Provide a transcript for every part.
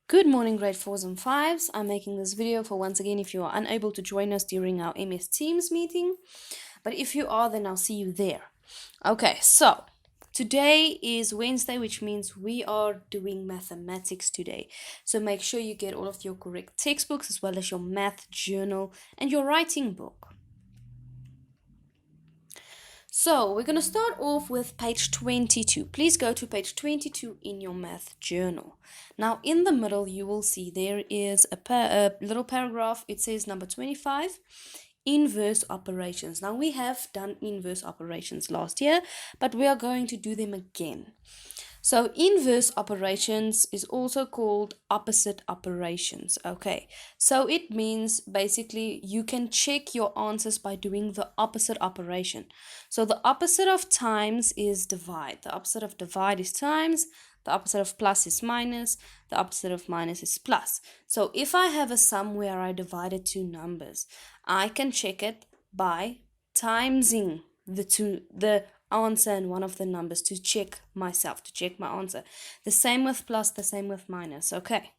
Good morning, grade 4s and 5s. I'm making this video for once again if you are unable to join us during our MS Teams meeting. But if you are, then I'll see you there. Okay, so today is Wednesday, which means we are doing mathematics today. So make sure you get all of your correct textbooks as well as your math journal and your writing book. So we're going to start off with page 22. Please go to page 22 in your math journal. Now in the middle you will see there is a little paragraph. It says number 25, inverse operations. Now we have done inverse operations last year, but we are going to do them again. So inverse operations is also called opposite operations. Okay, so it means basically you can check your answers by doing the opposite operation. So the opposite of times is divide. The opposite of divide is times. The opposite of plus is minus. The opposite of minus is plus. So if I have a sum where I divided two numbers, I can check it by timesing the answer in one of the numbers to check myself, to check my answer. The same with plus, the same with minus. Okay.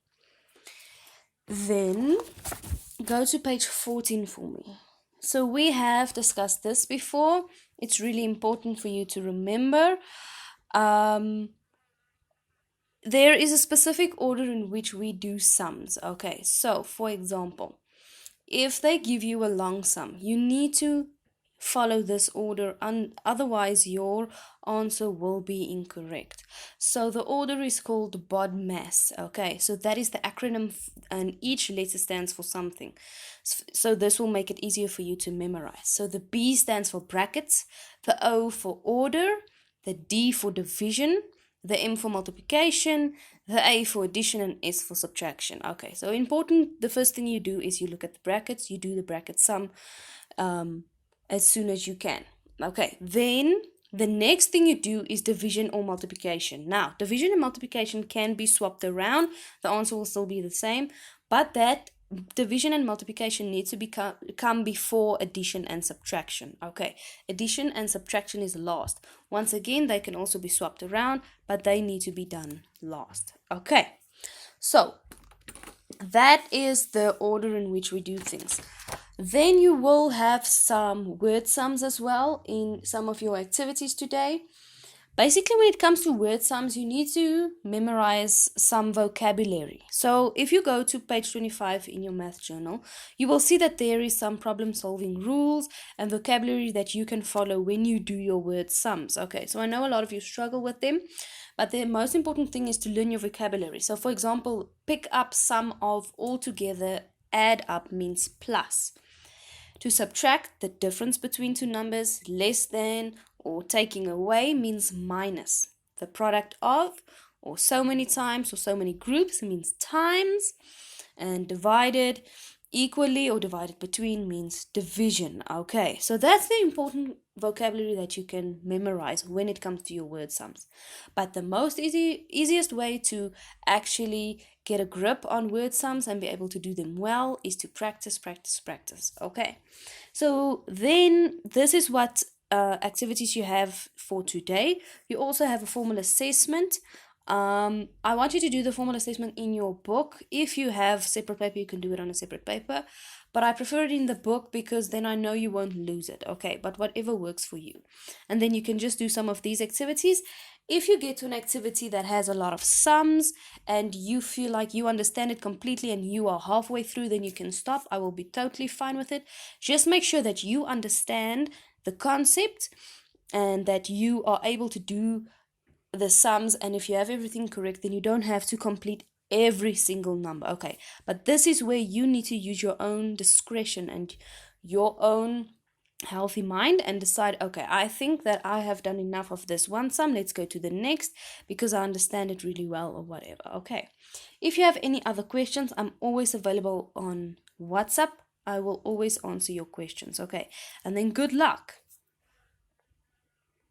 Then go to page 14 for me. So we have discussed this before. It's really important for you to remember. There is a specific order in which we do sums. Okay, so for example, if they give you a long sum, you need to follow this order, and otherwise your answer will be incorrect. So the order is called BODMAS. Okay, so that is the acronym and each letter stands for something. So this will make it easier for you to memorize. So the B stands for brackets, the O for order, the D for division, the M for multiplication, the A for addition, and S for subtraction. Okay, so important, the first thing you do is you look at the brackets, you do the bracket sum as soon as you can. Okay, then the next thing you do is division or multiplication. Now, division and multiplication can be swapped around. The answer will still be the same, but that division and multiplication needs to come before addition and subtraction. Okay, addition and subtraction is last. Once again, they can also be swapped around, but they need to be done last. Okay, so that is the order in which we do things. Then you will have some word sums as well in some of your activities today. Basically, when it comes to word sums, you need to memorize some vocabulary. So if you go to page 25 in your math journal, you will see that there is some problem-solving rules and vocabulary that you can follow when you do your word sums. Okay, so I know a lot of you struggle with them, but the most important thing is to learn your vocabulary. So for example, pick up sum of altogether, add up means plus. To subtract, the difference between two numbers, less than or taking away means minus. The product of, or so many times, or so many groups means times. And divided equally or divided between means division. Okay, so that's the important vocabulary that you can memorize when it comes to your word sums. But the most easiest way to actually get a grip on word sums and be able to do them well is to practice. Okay, so then this is what activities you have for today. You also have a formal assessment. I want you to do the formal assessment in your book. If you have separate paper, you can do it on a separate paper, but I prefer it in the book because then I know you won't lose it. Okay, but whatever works for you. And then you can just do some of these activities. If you get to an activity that has a lot of sums and you feel like you understand it completely and you are halfway through, then you can stop. I will be totally fine with it. Just make sure that you understand the concept and that you are able to do the sums, and if you have everything correct, then you don't have to complete every single number. Okay, but this is where you need to use your own discretion and your own healthy mind and decide, okay, I think that I have done enough of this one sum, let's go to the next because I understand it really well or whatever. Okay, if you have any other questions, I'm always available on WhatsApp. I will always answer your questions. Okay, and then good luck.